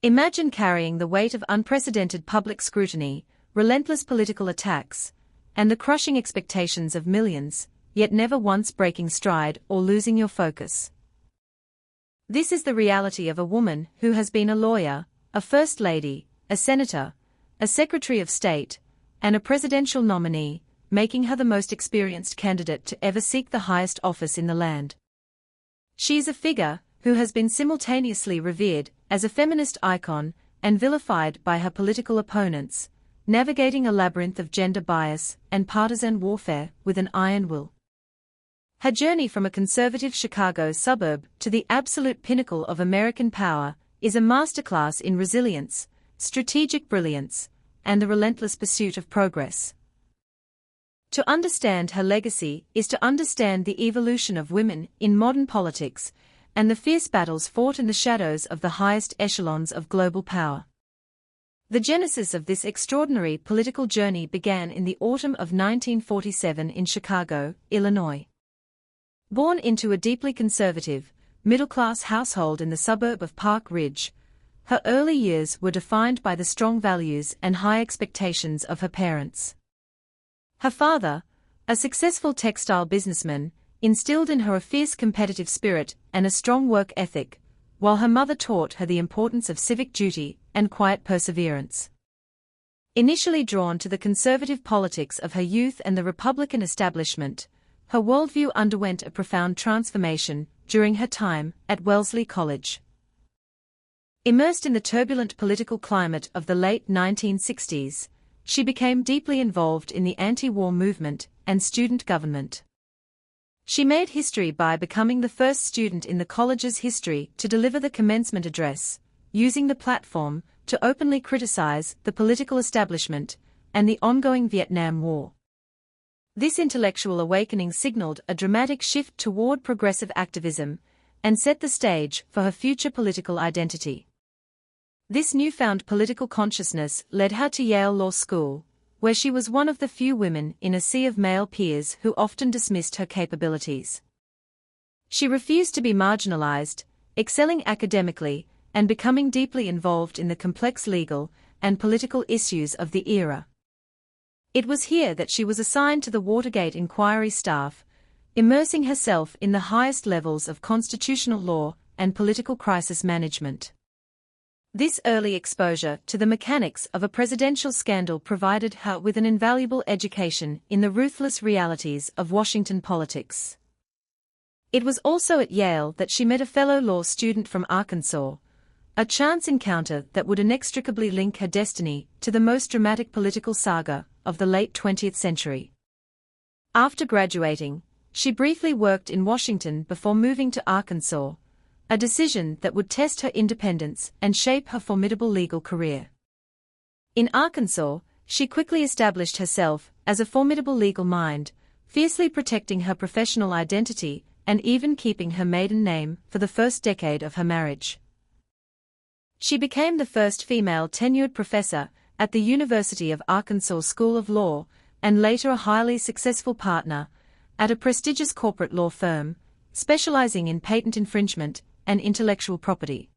Imagine carrying the weight of unprecedented public scrutiny, relentless political attacks, and the crushing expectations of millions, yet never once breaking stride or losing your focus. This is the reality of a woman who has been a lawyer, a first lady, a senator, a secretary of state, and a presidential nominee, making her the most experienced candidate to ever seek the highest office in the land. She is a figure who has been simultaneously revered as a feminist icon and vilified by her political opponents, navigating a labyrinth of gender bias and partisan warfare with an iron will. Her journey from a conservative Chicago suburb to the absolute pinnacle of American power is a masterclass in resilience, strategic brilliance, and the relentless pursuit of progress. To understand her legacy is to understand the evolution of women in modern politics and the fierce battles fought in the shadows of the highest echelons of global power. The genesis of this extraordinary political journey began in the autumn of 1947 in Chicago, Illinois. Born into a deeply conservative, middle-class household in the suburb of Park Ridge, her early years were defined by the strong values and high expectations of her parents. Her father, a successful textile businessman, instilled in her a fierce competitive spirit and a strong work ethic, while her mother taught her the importance of civic duty and quiet perseverance. Initially drawn to the conservative politics of her youth and the Republican establishment, her worldview underwent a profound transformation during her time at Wellesley College. Immersed in the turbulent political climate of the late 1960s, she became deeply involved in the anti-war movement and student government. She made history by becoming the first student in the college's history to deliver the commencement address, using the platform to openly criticize the political establishment and the ongoing Vietnam War. This intellectual awakening signaled a dramatic shift toward progressive activism and set the stage for her future political identity. This newfound political consciousness led her to Yale Law School, where she was one of the few women in a sea of male peers who often dismissed her capabilities. She refused to be marginalized, excelling academically and becoming deeply involved in the complex legal and political issues of the era. It was here that she was assigned to the Watergate inquiry staff, immersing herself in the highest levels of constitutional law and political crisis management. This early exposure to the mechanics of a presidential scandal provided her with an invaluable education in the ruthless realities of Washington politics. It was also at Yale that she met a fellow law student from Arkansas, a chance encounter that would inextricably link her destiny to the most dramatic political saga of the late 20th century. After graduating, she briefly worked in Washington before moving to Arkansas, a decision that would test her independence and shape her formidable legal career. In Arkansas, she quickly established herself as a formidable legal mind, fiercely protecting her professional identity and even keeping her maiden name for the first decade of her marriage. She became the first female tenured professor at the University of Arkansas School of Law and later a highly successful partner at a prestigious corporate law firm, specializing in patent infringement and intellectual property.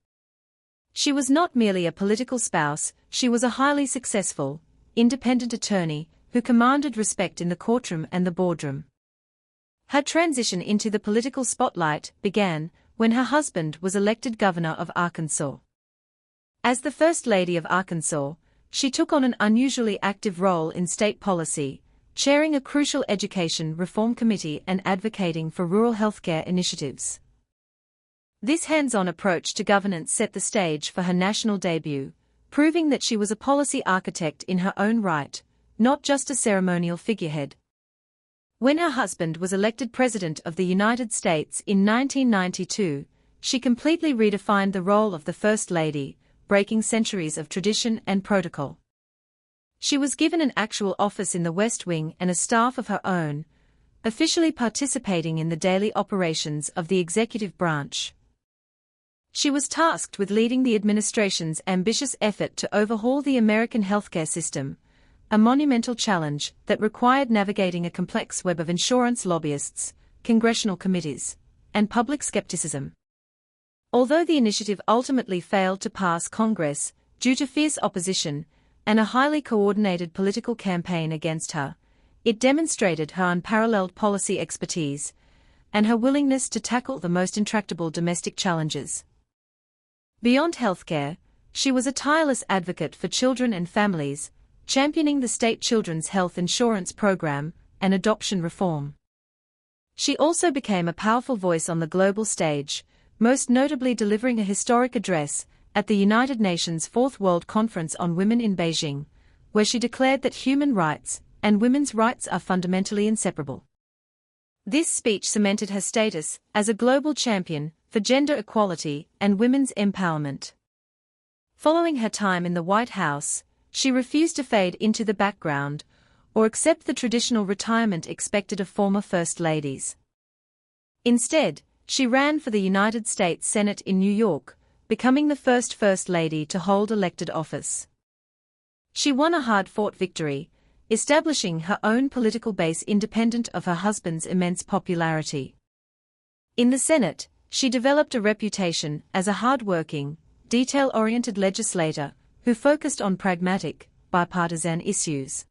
She was not merely a political spouse, she was a highly successful, independent attorney who commanded respect in the courtroom and the boardroom. Her transition into the political spotlight began when her husband was elected governor of Arkansas. As the First Lady of Arkansas, she took on an unusually active role in state policy, chairing a crucial education reform committee and advocating for rural healthcare initiatives. This hands-on approach to governance set the stage for her national debut, proving that she was a policy architect in her own right, not just a ceremonial figurehead. When her husband was elected President of the United States in 1992, she completely redefined the role of the First Lady, breaking centuries of tradition and protocol. She was given an actual office in the West Wing and a staff of her own, officially participating in the daily operations of the executive branch. She was tasked with leading the administration's ambitious effort to overhaul the American healthcare system, a monumental challenge that required navigating a complex web of insurance lobbyists, congressional committees, and public skepticism. Although the initiative ultimately failed to pass Congress due to fierce opposition and a highly coordinated political campaign against her, it demonstrated her unparalleled policy expertise and her willingness to tackle the most intractable domestic challenges. Beyond healthcare, she was a tireless advocate for children and families, championing the state children's health insurance program and adoption reform. She also became a powerful voice on the global stage, most notably delivering a historic address at the United Nations Fourth World Conference on Women in Beijing, where she declared that human rights and women's rights are fundamentally inseparable. This speech cemented her status as a global champion for gender equality and women's empowerment. Following her time in the White House, she refused to fade into the background or accept the traditional retirement expected of former First Ladies. Instead, she ran for the United States Senate in New York, becoming the first First Lady to hold elected office. She won a hard-fought victory, establishing her own political base independent of her husband's immense popularity. In the Senate, she developed a reputation as a hard-working, detail-oriented legislator who focused on pragmatic, bipartisan issues.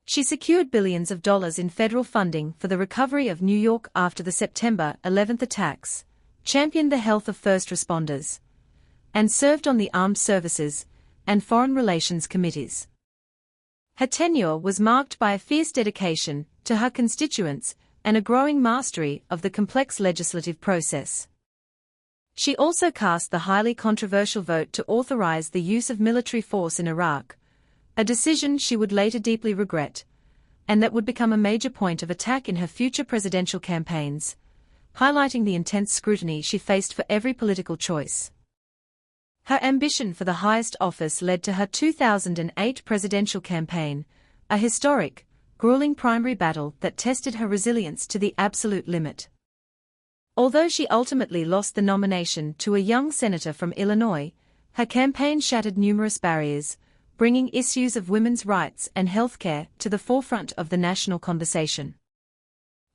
She secured billions of dollars in federal funding for the recovery of New York after the September 11th attacks, championed the health of first responders, and served on the Armed Services and Foreign Relations Committees. Her tenure was marked by a fierce dedication to her constituents and a growing mastery of the complex legislative process. She also cast the highly controversial vote to authorize the use of military force in Iraq, a decision she would later deeply regret, and that would become a major point of attack in her future presidential campaigns, highlighting the intense scrutiny she faced for every political choice. Her ambition for the highest office led to her 2008 presidential campaign, a historic, grueling primary battle that tested her resilience to the absolute limit. Although she ultimately lost the nomination to a young senator from Illinois, her campaign shattered numerous barriers, bringing issues of women's rights and healthcare to the forefront of the national conversation.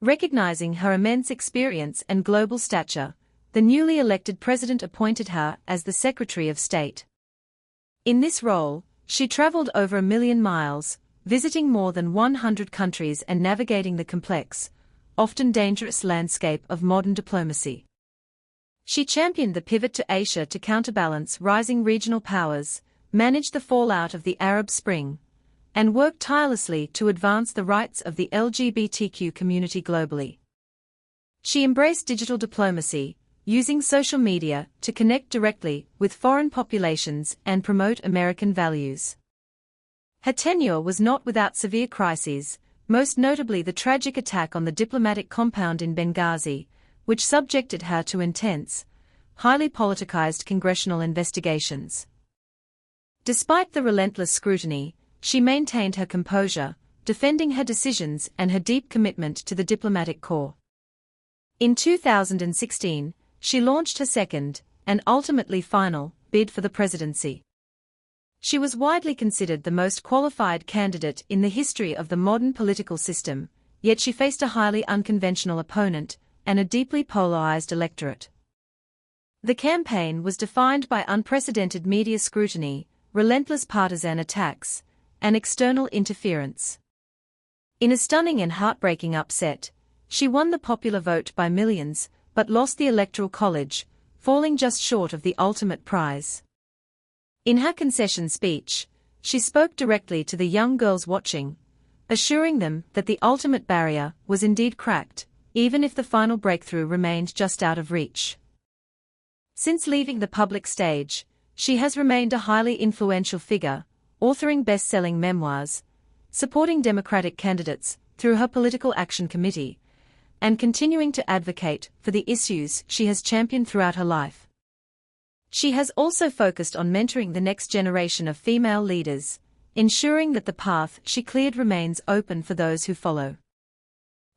Recognizing her immense experience and global stature, the newly elected president appointed her as the Secretary of State. In this role, she traveled over 1 million miles, visiting more than 100 countries and navigating the complex, often dangerous landscape of modern diplomacy. She championed the pivot to Asia to counterbalance rising regional powers, managed the fallout of the Arab Spring, and worked tirelessly to advance the rights of the LGBTQ community globally. She embraced digital diplomacy, using social media to connect directly with foreign populations and promote American values. Her tenure was not without severe crises, most notably the tragic attack on the diplomatic compound in Benghazi, which subjected her to intense, highly politicized congressional investigations. Despite the relentless scrutiny, she maintained her composure, defending her decisions and her deep commitment to the diplomatic corps. In 2016, she launched her second, and ultimately final, bid for the presidency. She was widely considered the most qualified candidate in the history of the modern political system, yet she faced a highly unconventional opponent and a deeply polarized electorate. The campaign was defined by unprecedented media scrutiny, relentless partisan attacks, and external interference. In a stunning and heartbreaking upset, she won the popular vote by millions, but lost the Electoral College, falling just short of the ultimate prize. In her concession speech, she spoke directly to the young girls watching, assuring them that the ultimate barrier was indeed cracked, even if the final breakthrough remained just out of reach. Since leaving the public stage, she has remained a highly influential figure, authoring best-selling memoirs, supporting Democratic candidates through her Political Action Committee, and continuing to advocate for the issues she has championed throughout her life. She has also focused on mentoring the next generation of female leaders, ensuring that the path she cleared remains open for those who follow.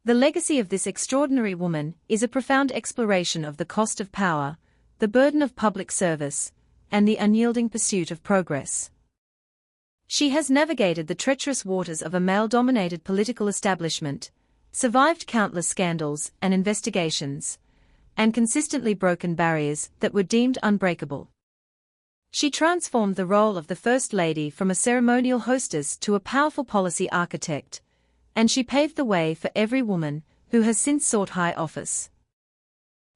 The legacy of this extraordinary woman is a profound exploration of the cost of power, the burden of public service, and the unyielding pursuit of progress. She has navigated the treacherous waters of a male-dominated political establishment, survived countless scandals and investigations, and consistently broken barriers that were deemed unbreakable. She transformed the role of the First Lady from a ceremonial hostess to a powerful policy architect, and she paved the way for every woman who has since sought high office.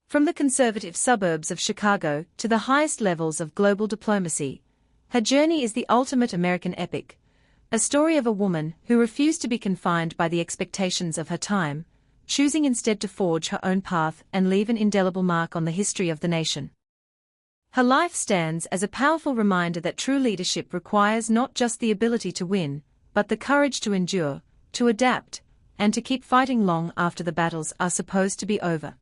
From the conservative suburbs of Chicago to the highest levels of global diplomacy, her journey is the ultimate American epic, a story of a woman who refused to be confined by the expectations of her time, choosing instead to forge her own path and leave an indelible mark on the history of the nation. Her life stands as a powerful reminder that true leadership requires not just the ability to win, but the courage to endure, to adapt, and to keep fighting long after the battles are supposed to be over.